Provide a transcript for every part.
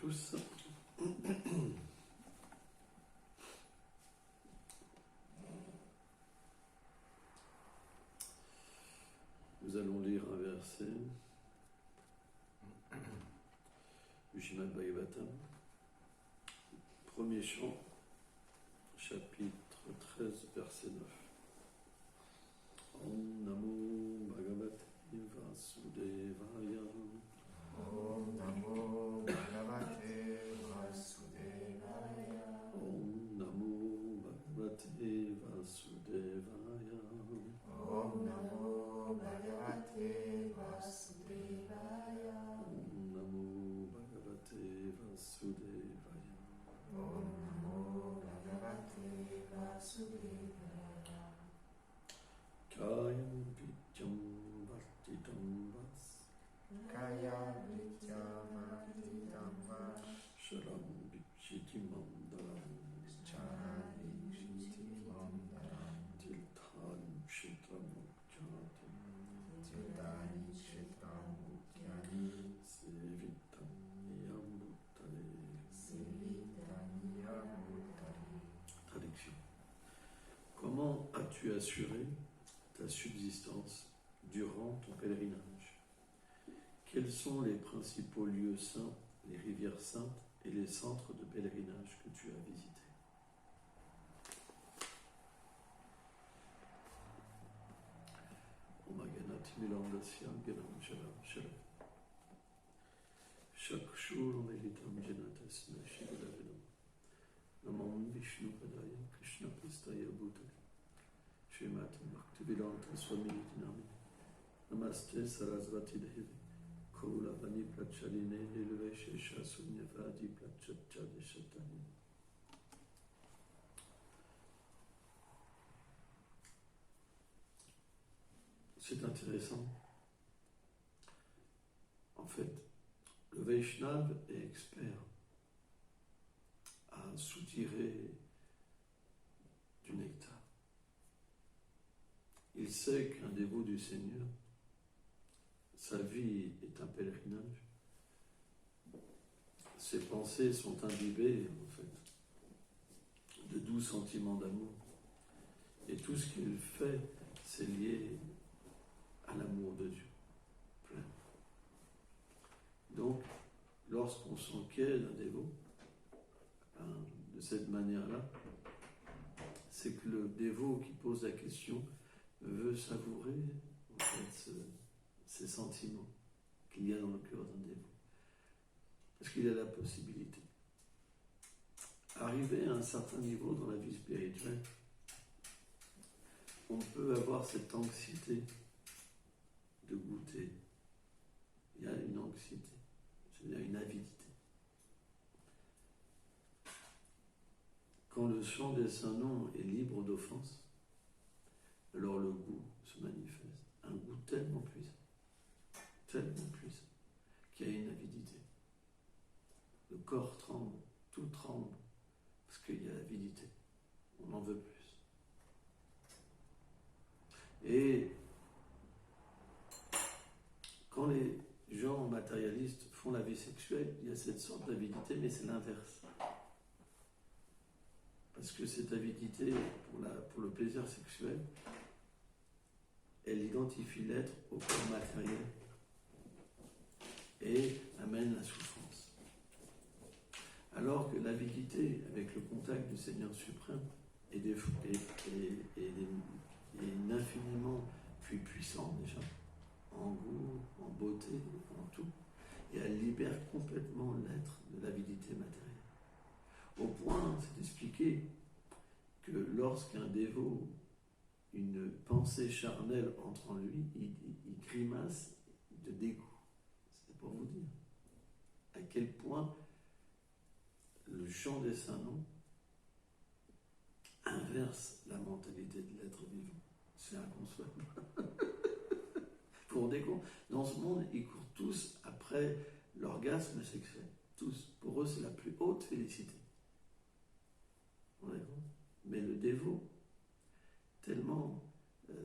tous. Nous allons lire un verset du Srimad Bhagavatam, premier chant, chapitre 13, verset 9. Om Namo Bhagavate Vasudevaya. Om Namo Bhagavate Vasudevaya. Om Namo Bhagavate Vasudevaya. Om Namo Bhagavate Vasudevaya. Om Namo Bhagavate Vasudevaya. Om Namo Bhagavate Vasudevaya. Kayam Vidyam Vartitam Vas. Kaya Vidyam Vartitam Vas. Sharam Vikshiti Mandalam. Chari Shiti Mandaram. Tiltham Kshetram Mukjatam. Tirtani Kshetram Mukyani. Sevitam Niyam Bhuttare. Sevitaniya Bhuttare. Traduction. Comment as-tu assuré ta subsistance durant ton pèlerinage? Quels sont les principaux lieux saints, les rivières saintes et les centres de pèlerinage que tu as visités? Omaganati Milandasya Ganam Shalam Shalam Shakshur Melitam Janatasna Shivadavinam Namam Vishnu Padaya Krishna Pristaya Bhutale Srimati Bhaktivedanta Swami Nami Namaste Sarasvati Devi Kaulavani Prachaline Nilveshesha Sunyavadi Prachachade Shatani. C'est intéressant. En fait, le Vaishnav est expert à soutirer du nectar. Il sait qu'un dévot du Seigneur, sa vie est un pèlerinage. Ses pensées sont imbibées, en fait, de doux sentiments d'amour. Et tout ce qu'il fait, c'est lié à l'amour de Dieu, plein. Donc, lorsqu'on s'enquiert d'un dévot, de cette manière-là, c'est que le dévot qui pose la question veut savourer en fait, ces sentiments qu'il y a dans le cœur d'un dévot. Parce qu'il a la possibilité. Arrivé à un certain niveau dans la vie spirituelle, on peut avoir cette anxiété de goûter. Il y a une anxiété, c'est-à-dire une avidité. Quand le chant des saints noms est libre d'offense, alors le goût se manifeste. Un goût tellement puissant, qu'il y a une avidité. Le corps tremble, tout tremble, parce qu'il y a l'avidité. On en veut plus. Et quand les gens matérialistes font la vie sexuelle, il y a cette sorte d'avidité, mais c'est l'inverse. Parce que cette avidité, pour le plaisir sexuel, elle identifie l'être au corps matériel et amène la souffrance. Alors que l'avidité, avec le contact du Seigneur suprême, est infiniment plus puissant déjà, en goût, en beauté, en tout, et elle libère complètement l'être de l'avidité matérielle. Au point, c'est expliqué que lorsqu'un dévot, une pensée charnelle entre en lui, il grimace de dégoût. C'est pour vous dire à quel point le chant des saints noms inverse la mentalité de l'être vivant. C'est inconcevable. Vous vous rendez compte? Dans ce monde, ils courent tous après l'orgasme sexuel. Tous. Pour eux, c'est la plus haute félicité. Vous vous rendez compte? Mais le dévot, tellement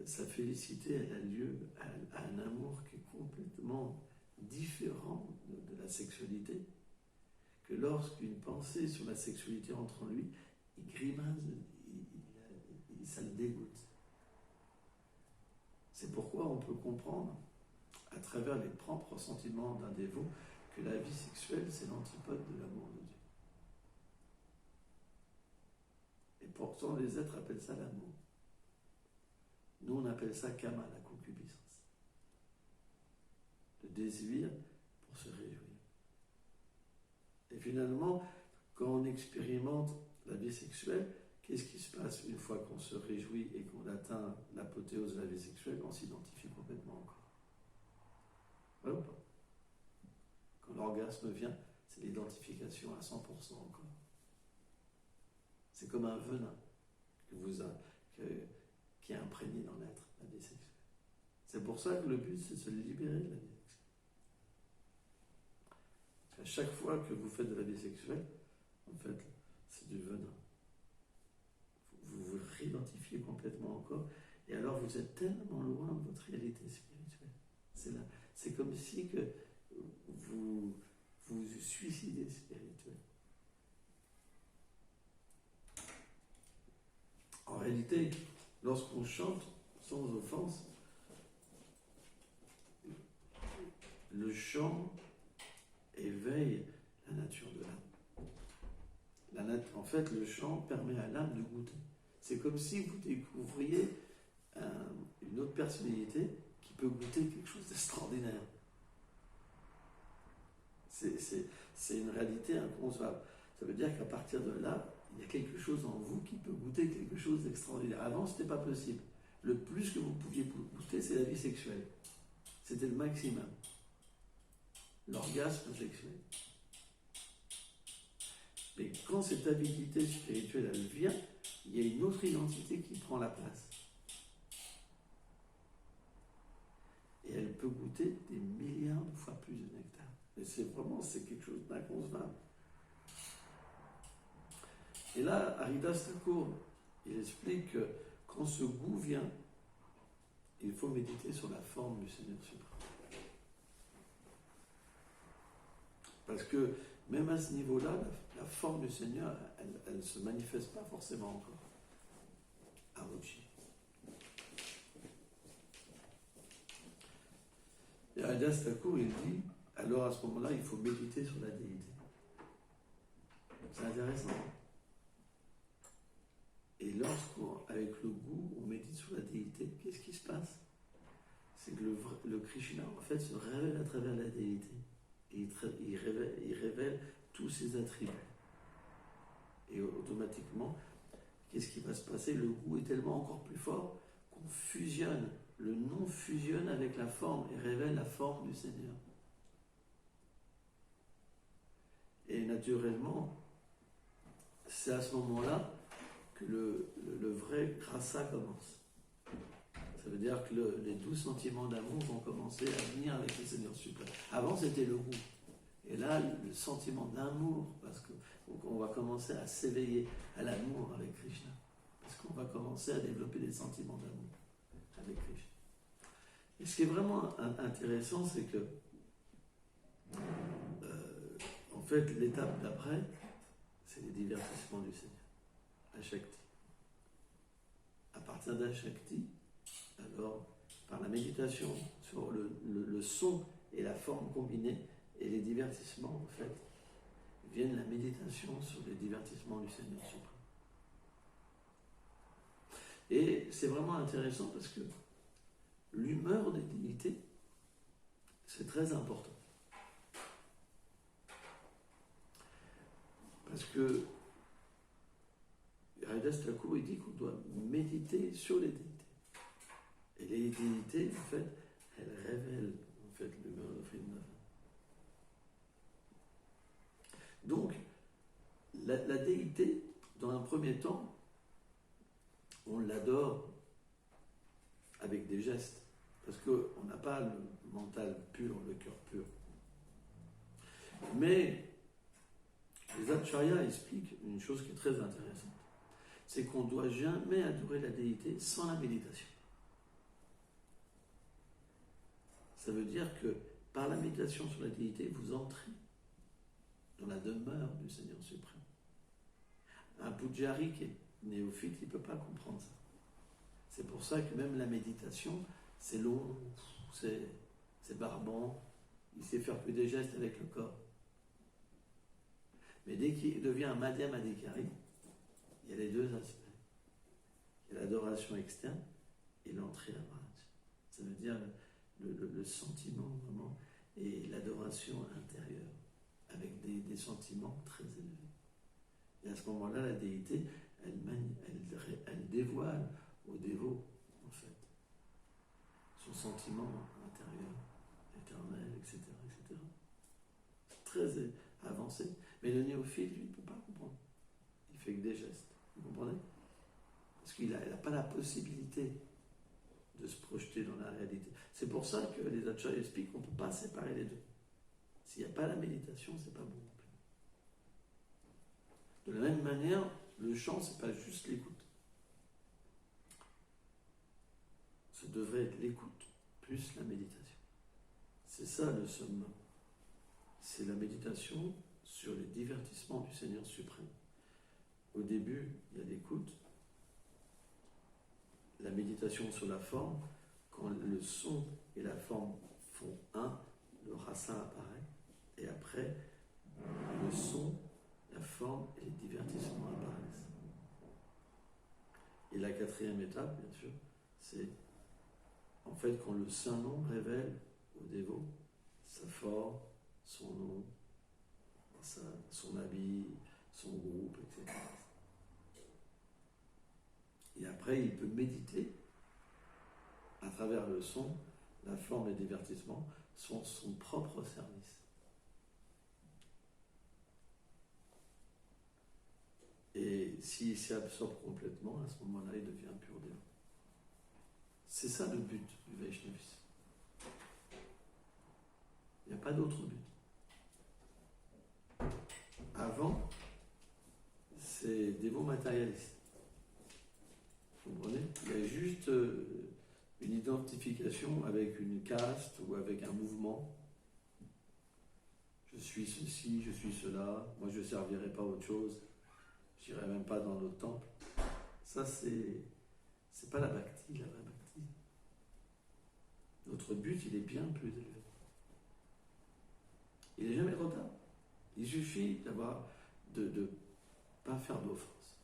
sa félicité, elle a lieu à un amour qui est complètement différent de la sexualité, que lorsqu'une pensée sur la sexualité entre en lui, il grimace, ça le dégoûte. C'est pourquoi on peut comprendre, à travers les propres sentiments d'un dévot, que la vie sexuelle, c'est l'antipode de l'amour de Dieu. Et pourtant, les êtres appellent ça l'amour. Nous, on appelle ça kama, la concupiscence. Le désir pour se réjouir. Et finalement, quand on expérimente la vie sexuelle, qu'est-ce qui se passe une fois qu'on se réjouit et qu'on atteint l'apothéose de la vie sexuelle? On s'identifie complètement encore. Voilà ou pas? Quand l'orgasme vient, c'est l'identification à 100% encore. C'est comme un venin qui est imprégné dans l'être, la vie sexuelle. C'est pour ça que le but, c'est de se libérer de la vie sexuelle. À chaque fois que vous faites de la vie sexuelle, en fait, c'est du venin. Vous vous réidentifiez complètement encore, et alors vous êtes tellement loin de votre réalité spirituelle. C'est comme si que vous vous suicidez spirituel. En réalité, lorsqu'on chante sans offense, le chant éveille la nature de l'âme. En fait, le chant permet à l'âme de goûter. C'est comme si vous découvriez une autre personnalité qui peut goûter quelque chose d'extraordinaire. C'est une réalité inconcevable. Ça veut dire qu'à partir de là, il y a quelque chose en vous qui peut goûter quelque chose d'extraordinaire. Avant, ce n'était pas possible. Le plus que vous pouviez goûter, c'est la vie sexuelle. C'était le maximum. L'orgasme sexuel. Mais quand cette habilité spirituelle, elle vient, il y a une autre identité qui prend la place. Et elle peut goûter des milliards de fois plus de nectar. Et c'est quelque chose d'inconcevable. Et là, Haridas Thakur, il explique que quand ce goût vient, il faut méditer sur la forme du Seigneur suprême. Parce que même à ce niveau-là, la forme du Seigneur, elle ne se manifeste pas forcément encore. À Rochi. Et Haridas Thakur, il dit, alors à ce moment-là, il faut méditer sur la déité. C'est intéressant. Et lorsqu'avec le goût, on médite sur la déité, qu'est-ce qui se passe? C'est que le Krishna, en fait, se révèle à travers la déité. Et il révèle tous ses attributs. Et automatiquement, qu'est-ce qui va se passer? Le goût est tellement encore plus fort qu'on fusionne. Le nom fusionne avec la forme et révèle la forme du Seigneur. Et naturellement, c'est à ce moment-là que le vrai rasa commence. Ça veut dire que les 12 sentiments d'amour vont commencer à venir avec le Seigneur suprême. Avant, c'était le goût. Et là, le sentiment d'amour, parce qu'on va commencer à s'éveiller à l'amour avec Krishna. Parce qu'on va commencer à développer des sentiments d'amour avec Krishna. Et ce qui est vraiment intéressant, c'est que, en fait, l'étape d'après, c'est les divertissements du Seigneur. Ashakti. À partir d'Ashakti, alors, par la méditation sur le son et la forme combinée et les divertissements, en fait, viennent la méditation sur les divertissements du Seigneur suprême. Et c'est vraiment intéressant parce que l'humeur des divinités, c'est très important. Parce que Haridas Thakur, il dit qu'on doit méditer sur les déités. Et les déités, en fait, elles révèlent en fait l'humeur de Vrindavan. Donc, la déité, dans un premier temps, on l'adore avec des gestes, parce qu'on n'a pas le mental pur, le cœur pur. Mais les acharyas expliquent une chose qui est très intéressante, c'est qu'on ne doit jamais adorer la déité sans la méditation. Ça veut dire que par la méditation sur la déité, vous entrez dans la demeure du Seigneur suprême. Un Pujari qui est néophyte, il ne peut pas comprendre ça. C'est pour ça que même la méditation, c'est long, c'est barbant, il sait faire que des gestes avec le corps. Mais dès qu'il devient un Madhyam Adhikari, il y a les deux aspects. Il y a l'adoration externe et l'entrée à Braj. Ça veut dire le sentiment vraiment et l'adoration intérieure avec des sentiments très élevés. Et à ce moment-là, la déité, elle dévoile au dévot, en fait, son sentiment intérieur, éternel, etc. etc. C'est très avancé. Mais le néophyte, lui, ne peut pas comprendre. Il fait que des gestes. Vous comprenez? Parce qu'il n'a pas la possibilité de se projeter dans la réalité. C'est pour ça que les acharyas expliquent qu'on ne peut pas séparer les deux. S'il n'y a pas la méditation, c'est pas bon non plus. De la même manière, le chant, c'est pas juste l'écoute. Ça devrait être l'écoute plus la méditation. C'est ça le summum. C'est la méditation sur les divertissements du Seigneur suprême. Au début, il y a l'écoute, la méditation sur la forme. Quand le son et la forme font un, le rasa apparaît, et après, le son, la forme et les divertissements apparaissent. Et la quatrième étape, bien sûr, c'est en fait quand le Saint-Nom révèle au dévot sa forme, son nom, son habit, son groupe, etc. Et après, il peut méditer à travers le son, la forme et le divertissement, son propre service. Et s'il s'y absorbe complètement, à ce moment-là, il devient pur dévot. C'est ça le but du Vaishnavisme. Il n'y a pas d'autre but. Avant, c'est dévot matérialiste. Vous comprenez? Il y a juste une identification avec une caste ou avec un mouvement. Je suis ceci, je suis cela, moi je ne servirai pas autre chose, je n'irai même pas dans notre temple. Ça, c'est pas la bhakti, la vraie bhakti. Notre but, il est bien plus élevé. Il n'est jamais trop tard. Il suffit de ne pas faire d'offense.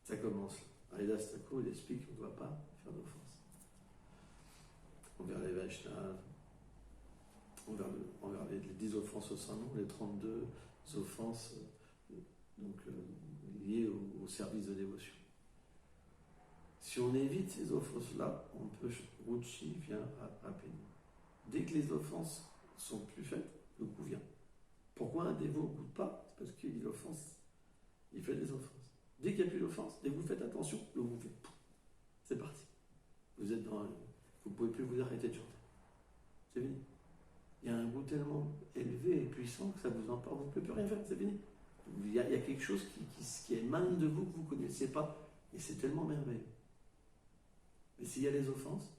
Ça commence là. Haridas Thakur, il explique qu'on ne doit pas faire d'offense envers les Vaishnavas, envers les 10 offenses au Saint-Nom, les 32 offenses liées au service de dévotion. Si on évite ces offenses-là, on peut, Ruchi vient rapidement. Dès que les offenses sont plus faites, le goût vient. Pourquoi un dévot ne goûte pas? C'est parce qu'il offense, il fait des offenses. Dès qu'il n'y a plus d'offense, dès que vous faites attention, le goût vient. C'est parti. Vous êtes vous ne pouvez plus vous arrêter de chanter. C'est fini. Il y a un goût tellement élevé et puissant que ça vous emporte, vous ne pouvez plus rien faire, c'est fini. Il y a quelque chose qui émane de vous que vous ne connaissez pas, et c'est tellement merveilleux. Mais s'il y a les offenses,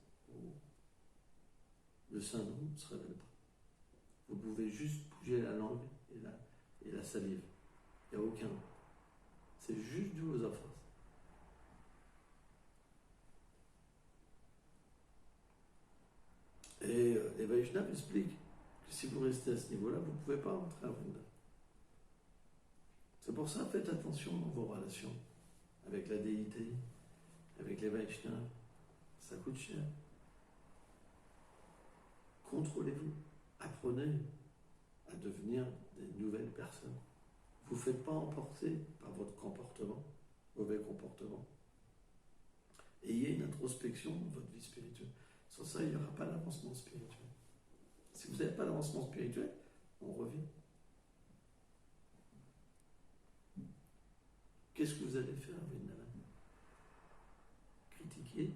le Saint-Nom ne se révèle pas. Vous pouvez juste bouger la langue et la salive. Il n'y a aucun. C'est juste dû aux offenses. Et les Vaishnavas expliquent que si vous restez à ce niveau-là, vous ne pouvez pas entrer à Vrindavan. C'est pour ça, faites attention dans vos relations avec la déité, avec les Vaishnavas. Ça coûte cher. Contrôlez-vous. Apprenez à devenir des nouvelles personnes. Vous ne faites pas emporter par votre comportement, mauvais comportement. Ayez une introspection dans votre vie spirituelle. Sans ça, il n'y aura pas d'avancement spirituel. Si vous n'avez pas d'avancement spirituel, on revient. Qu'est-ce que vous allez faire avec Vrindavan? Critiquer?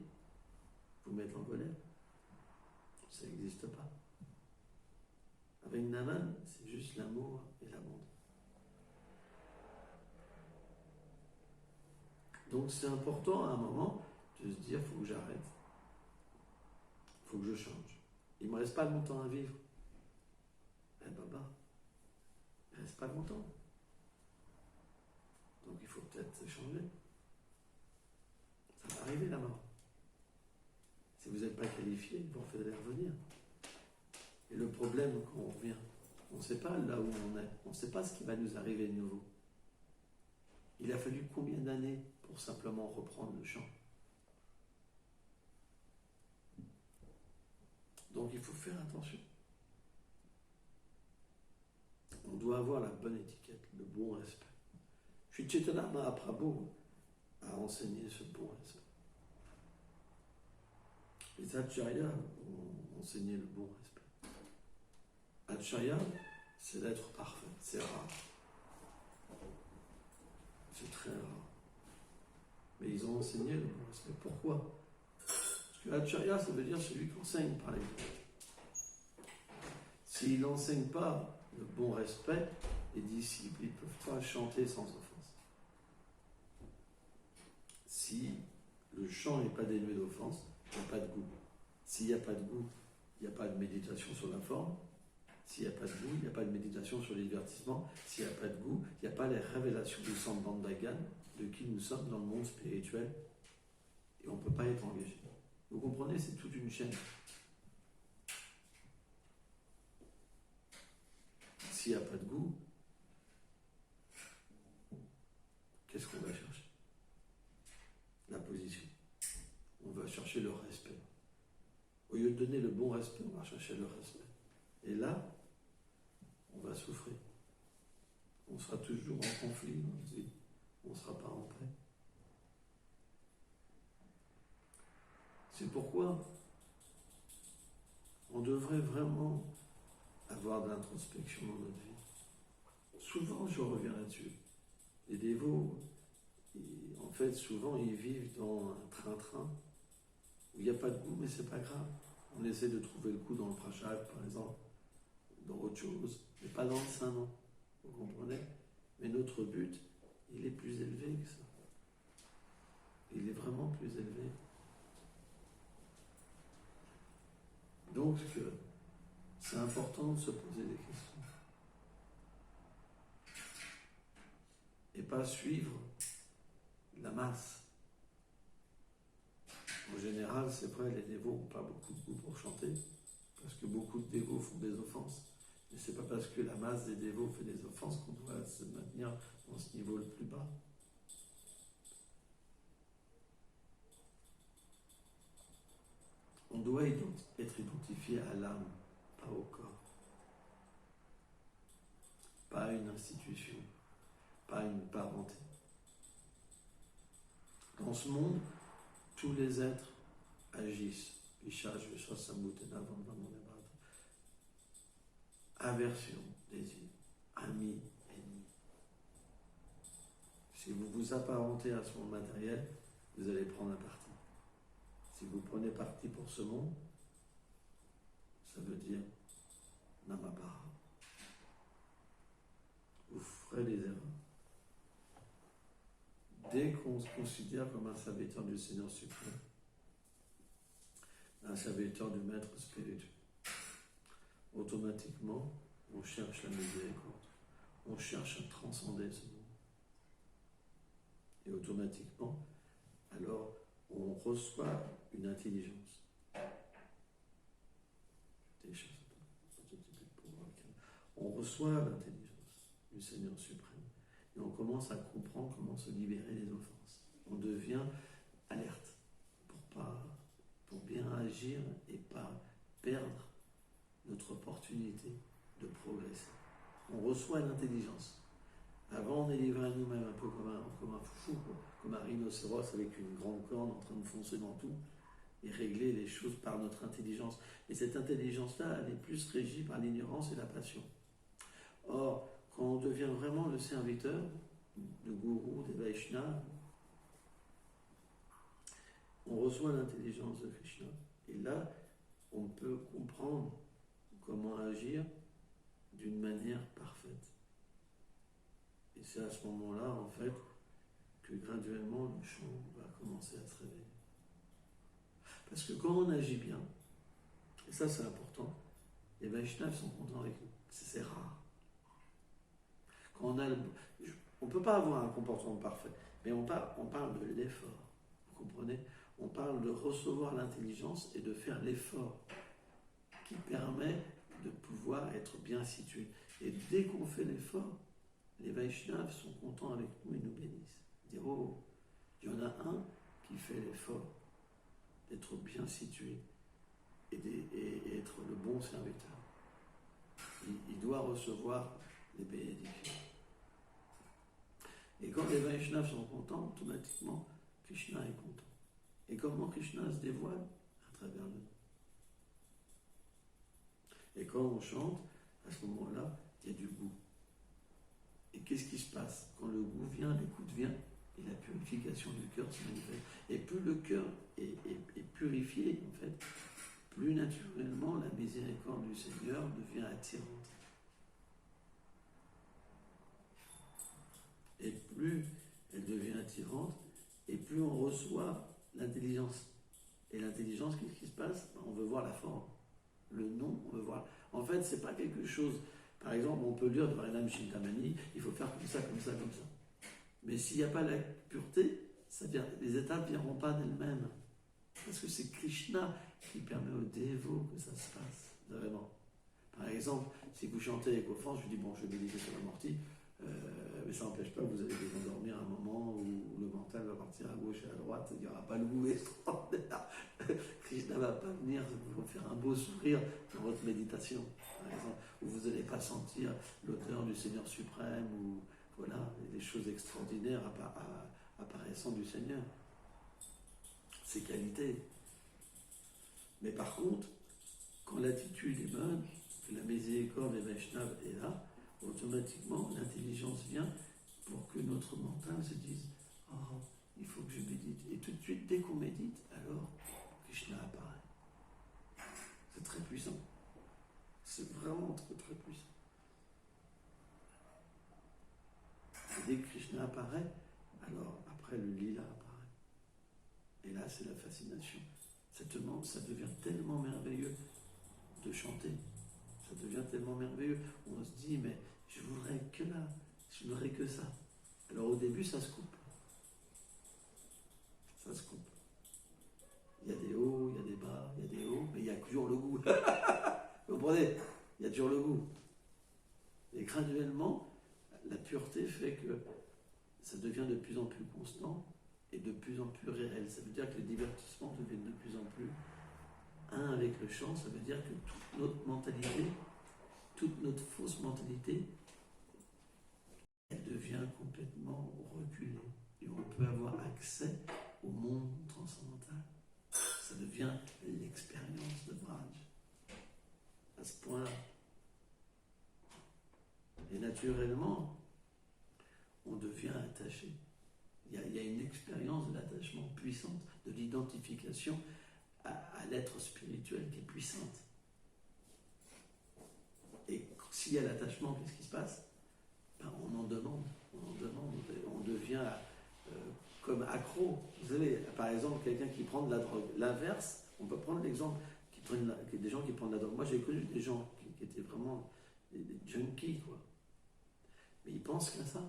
Vous mettre en colère? Ça n'existe pas. Avec Vrindavan, c'est juste l'amour et l'abondance. Donc c'est important à un moment de se dire, il faut que j'arrête. Il faut que je change. Il ne me reste pas longtemps à vivre. Eh baba, il reste pas longtemps. Donc il faut peut-être changer. Ça va arriver la mort. Si vous n'êtes pas qualifié, vous faites revenir. Et le problème, quand on revient, on ne sait pas là où on est. On ne sait pas ce qui va nous arriver de nouveau. Il a fallu combien d'années pour simplement reprendre le champ? Donc il faut faire attention. On doit avoir la bonne étiquette, le bon respect. Sri Chaitanya Mahaprabhu a enseigné ce bon respect. Les acharyas ont enseigné le bon respect. Acharya, c'est l'être parfait, c'est rare. C'est très rare. Mais ils ont enseigné le bon respect. Pourquoi? Parce que Acharya, ça veut dire celui qui enseigne par exemple. S'il n'enseigne pas le bon respect, les disciples ne peuvent pas chanter sans offense. Si le chant n'est pas dénué d'offense, il n'y a pas de goût. S'il n'y a pas de goût, il n'y a pas de méditation sur la forme. S'il n'y a pas de goût, il n'y a pas de méditation sur les divertissements. S'il n'y a pas de goût, il n'y a pas les révélations du Sambandhagan, de qui nous sommes dans le monde spirituel. Et on ne peut pas être engagé. Vous comprenez, c'est toute une chaîne. S'il n'y a pas de goût, qu'est-ce qu'on va chercher? La position. On va chercher le respect. Au lieu de donner le bon respect, on va chercher le respect. Et là, on va souffrir. On sera toujours en conflit dans notre vie. On ne sera pas en paix. C'est pourquoi on devrait vraiment avoir de l'introspection dans notre vie. Souvent, je reviens là-dessus. Les dévots, en fait, souvent, ils vivent dans un train-train où il n'y a pas de goût, mais c'est pas grave. On essaie de trouver le goût dans le prashad, par exemple, dans autre chose, mais pas dans le saint, non. Vous comprenez? Mais notre but, il est plus élevé que ça. Il est vraiment plus élevé. Donc, c'est important de se poser des questions. Et pas suivre la masse. En général, c'est vrai, les dévots n'ont pas beaucoup de goût pour chanter, parce que beaucoup de dévots font des offenses. Mais c'est pas parce que la masse des dévots fait des offenses qu'on doit se maintenir dans ce niveau le plus bas. On doit être identifié à l'âme, pas au corps. Pas à une institution, pas à une parenté. Dans ce monde, tous les êtres agissent. Aversion, désir, ami, ennemi. Si vous vous apparentez à ce monde matériel, vous allez prendre un parti. Si vous prenez parti pour ce monde, ça veut dire Namapara. Vous ferez des erreurs. Dès qu'on se considère comme un serviteur du Seigneur suprême, un serviteur du maître spirituel, automatiquement, on cherche la miséricorde. On cherche à transcender ce monde. Et automatiquement, alors, on reçoit une intelligence. On reçoit l'intelligence du Seigneur suprême. Et on commence à comprendre comment se libérer des offenses. On devient alerte pour bien agir et pas perdre notre opportunité de progresser. On reçoit l'intelligence. Avant, on est livré à nous-mêmes un peu comme un fou, comme un rhinocéros avec une grande corne en train de foncer dans tout et régler les choses par notre intelligence. Et cette intelligence-là, elle est plus régie par l'ignorance et la passion. Or, quand on devient vraiment le serviteur, le gourou, des Vaishnavas, on reçoit l'intelligence de Krishna. Et là, on peut comprendre comment agir d'une manière parfaite. Et c'est à ce moment-là, en fait, que graduellement, le chant va commencer à se réveiller. Parce que quand on agit bien, et ça c'est important, les Vaishnavas sont contents avec nous. C'est rare. Quand on ne peut pas avoir un comportement parfait, mais on parle de l'effort. Vous comprenez? On parle de recevoir l'intelligence et de faire l'effort qui permet de pouvoir être bien situé. Et dès qu'on fait l'effort, les Vaishnavas sont contents avec nous et nous bénissent. Dire, oh, il y en a un qui fait l'effort d'être bien situé et être le bon serviteur. Il doit recevoir les bénédictions. Et quand les Vaishnavas sont contents, automatiquement, Krishna est content. Et comment Krishna se dévoile? À travers nous. Et quand on chante, à ce moment-là, il y a du goût. Et qu'est-ce qui se passe? Quand le goût vient, l'écoute vient, et la purification du cœur se manifeste. Et plus le cœur est purifié, en fait, plus naturellement la miséricorde du Seigneur devient attirante. Et plus elle devient attirante, et plus on reçoit l'intelligence. Et l'intelligence, qu'est-ce qui se passe? On veut voir la forme. Le nom, on veut voir. En fait, c'est pas quelque chose. Par exemple, on peut dire de Varenam Chintamani, il faut faire comme ça, comme ça, comme ça. Mais s'il n'y a pas la pureté, les étapes ne viendront pas d'elles-mêmes. Parce que c'est Krishna qui permet aux dévots que ça se passe, vraiment. Par exemple, si vous chantez avec offense, je dis, bon, je vais méditer sur la mortie, mais ça n'empêche pas que vous allez vous endormir à un moment où le mental va partir à gauche et à droite, il n'y aura pas le goût extraordinaire. Krishna ne va pas venir vous faire un beau sourire dans votre méditation, par exemple, où vous n'allez pas sentir l'odeur du Seigneur suprême, ou voilà, des choses extraordinaires apparaissant du Seigneur. Ses qualités. Mais par contre, quand l'attitude est bonne, que la miséricorde des Vaishnavas est là, automatiquement l'intelligence vient pour que notre mental se dise « Oh, il faut que je médite ». Et tout de suite, dès qu'on médite, alors Krishna apparaît. C'est très puissant. C'est vraiment très très puissant. Et dès que Krishna apparaît, alors après le lila apparaît. Et là, c'est la fascination. Ça devient tellement merveilleux de chanter. Ça devient tellement merveilleux. On se dit, mais je voudrais que là, je voudrais que ça. Alors au début, ça se coupe. Ça se coupe. Il y a des hauts, il y a des bas, il y a des hauts, mais il y a toujours le goût. Vous comprenez? Il y a toujours le goût. Et graduellement, la pureté fait que ça devient de plus en plus constant et de plus en plus réel. Ça veut dire que les divertissements deviennent de plus en plus un avec le chant. Ça veut dire que toute notre mentalité, toute notre fausse mentalité, elle devient complètement reculée. Et on peut avoir accès au monde transcendantal. Ça devient l'expérience de Braj. À ce point-là. Et naturellement, on devient attaché. Il y a une expérience de l'attachement puissante, de l'identification à l'être spirituel qui est puissante. Et s'il y a l'attachement, qu'est-ce qui se passe? Ben, on en demande, on devient comme accro. Vous savez, par exemple, quelqu'un qui prend de la drogue. L'inverse, on peut prendre l'exemple des gens qui prennent de la drogue. Moi, j'ai connu des gens qui étaient vraiment des junkies, quoi. Mais ils pensent qu'à ça.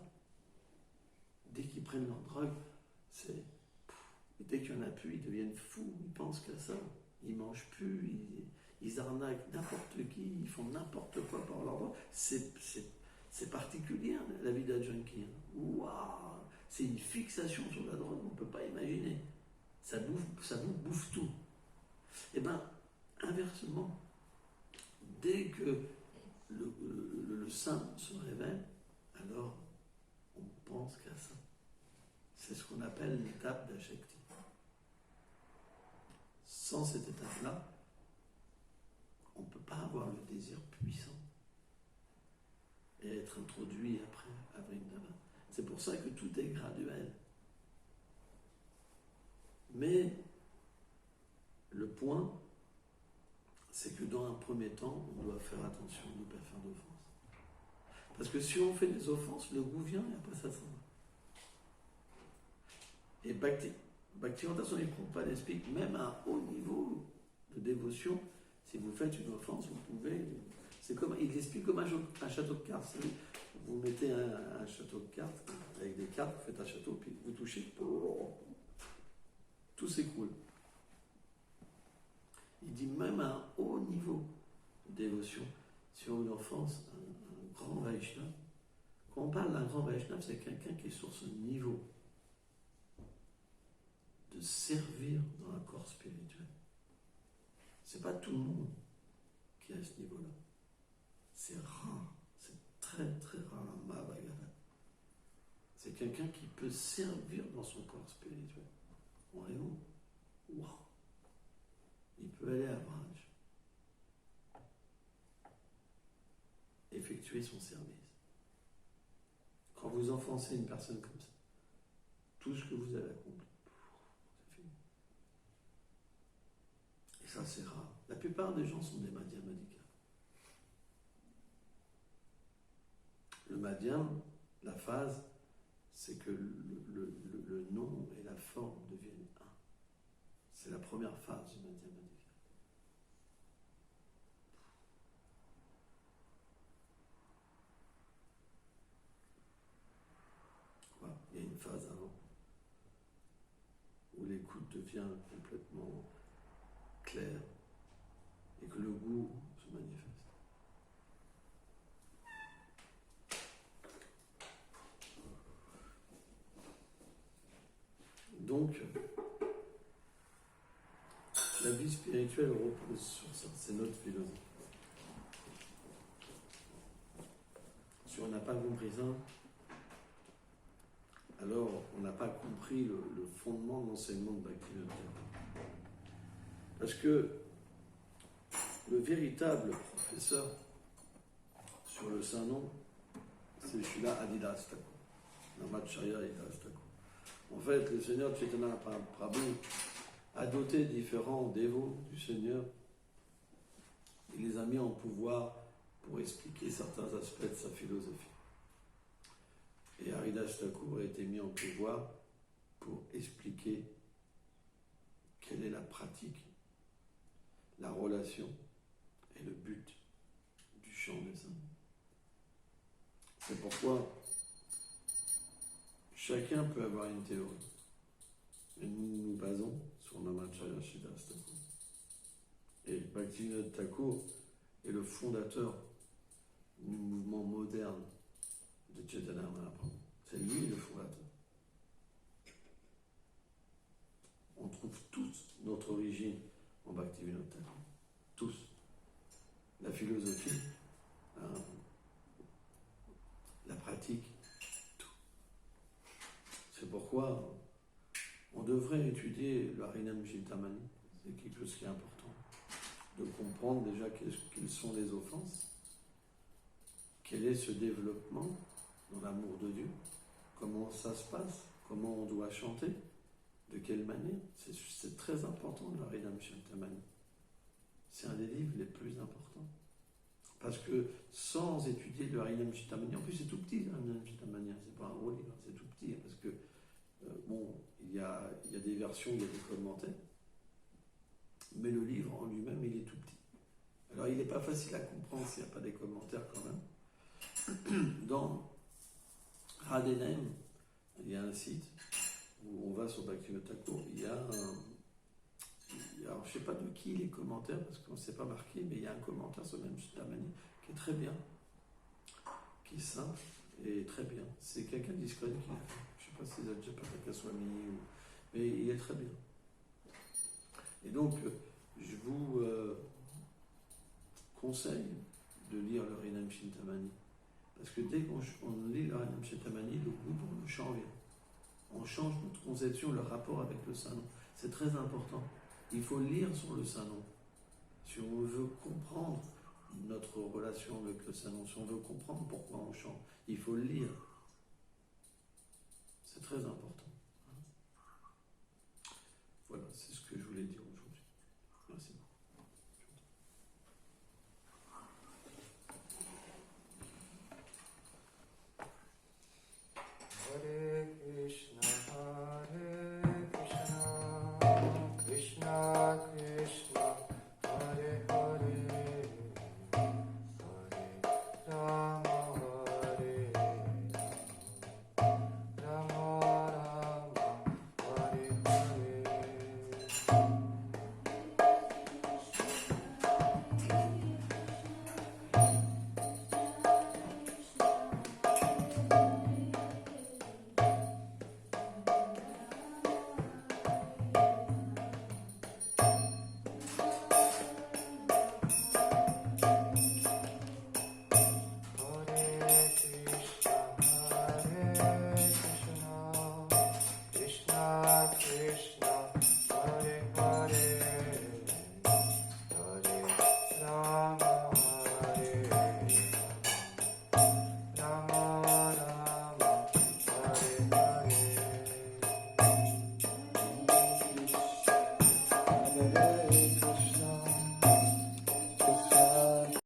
Dès qu'ils prennent leur drogue, dès qu'il n'y en a plus, ils deviennent fous, ils pensent qu'à ça. Ils ne mangent plus, ils arnaquent n'importe qui, ils font n'importe quoi par leur drogue. C'est particulier, hein, la vie d'un junkie. Waouh, c'est une fixation sur la drogue, on ne peut pas imaginer. Ça vous bouffe tout. Et bien, inversement, dès que le saint se révèle, alors on pense qu'à ça. C'est ce qu'on appelle l'étape d'Ashakti. Sans cette étape-là, on ne peut pas avoir le désir puissant et être introduit après à Vrindavan. C'est pour ça que tout est graduel. Mais le point, c'est que dans un premier temps, on doit faire attention de ne pas faire d'offense. Parce que si on fait des offenses, le goût vient et après ça s'en va. Et Bhaktivinoda Swami Prabhupada explique, même à un haut niveau de dévotion, si vous faites une offense, vous pouvez... Il explique comme un château de cartes. vous mettez un château de cartes, avec des cartes, vous faites un château, puis vous touchez, tout s'écroule. Il dit même à un haut niveau de dévotion, sur une enfance, un grand Vaishnava. Quand on parle d'un grand Vaishnava, c'est quelqu'un qui est sur ce niveau de servir dans un corps spirituel. C'est pas tout le monde qui est à ce niveau-là. C'est rare, c'est très très rare un Mahavagata. C'est quelqu'un qui peut servir dans son corps spirituel. On est où? Wow. Il peut aller à Braj, effectuer son service. Quand vous enfoncez une personne comme ça, tout ce que vous avez accompli, c'est fini. Et ça, c'est rare. La plupart des gens sont des madhyamadika. Le madhyam, la phase, c'est que le nom et la forme deviennent un. C'est la première phase du madhyamadika. Voilà. Il y a une phase avant où l'écoute devient complètement claire et que le goût se manifeste. Donc, la vie spirituelle repose sur ça, c'est notre philosophie. Si on n'a pas compris ça, alors on n'a pas compris le fondement de l'enseignement de Bhaktivinoda Thakur. Parce que le véritable professeur sur le Saint-Nom, c'est Srila Adidas Thakur, Namacharya Adidas Thakur. En fait, le Seigneur Chaitanya Prabhu a doté différents dévots du Seigneur. Il les a mis en pouvoir pour expliquer certains aspects de sa philosophie. Et Haridas Thakur a été mis en pouvoir pour expliquer quelle est la pratique, la relation et le but du chant des saints. C'est pourquoi chacun peut avoir une théorie. Et nous nous basons sur Namacharya Sridhar Thakur. Et Bhaktivinoda Thakur est le fondateur du mouvement moderne de Chaitanya Mahaprabhu. C'est lui le fondateur. On trouve tous notre origine en Bhaktivinoda Thakur. Tous. La philosophie, la pratique, tout. C'est pourquoi on devrait étudier le Harinam Chintamani. C'est quelque chose qui est important. De comprendre déjà quelles sont les offenses, quel est ce développement dans l'amour de Dieu, comment ça se passe, comment on doit chanter, de quelle manière. C'est très important le Harinam Chintamani. C'est un des livres les plus importants. Parce que sans étudier le Harinam Chintamani, en plus c'est tout petit le Harinam Chintamani, c'est pas un gros livre, c'est tout petit, parce que il y a des versions, il y a des commentaires, mais le livre en lui-même, il est tout petit. Alors il n'est pas facile à comprendre s'il n'y a pas des commentaires quand même. Dans Radhenem, il y a un site où on va sur Bhaktivinoda Thakur, alors je ne sais pas de qui les commentaires, parce qu'on ne s'est pas marqué, mais il y a un commentaire sur même Chintamani qui est très bien, qui est simple et très bien. C'est quelqu'un d'ISKCON qui l'a fait. Je ne sais pas si c'est Jayapataka Swami, mais il est très bien. Et donc, je vous conseille de lire le Harinam Chintamani. Parce que dès qu'on lit le Harinam Chintamani, le goût pour le chant vient. On change notre conception, le rapport avec le Saint-Nom. C'est très important. Il faut lire sur le Saint-Nom. Si on veut comprendre notre relation avec le Saint-Nom, si on veut comprendre pourquoi on chante, il faut le lire. C'est très important. Voilà, c'est ce que je voulais dire aujourd'hui. Merci. Hare Krishna, Krishna Krishna, Hare Hare, Hare Rama, Hare Krishna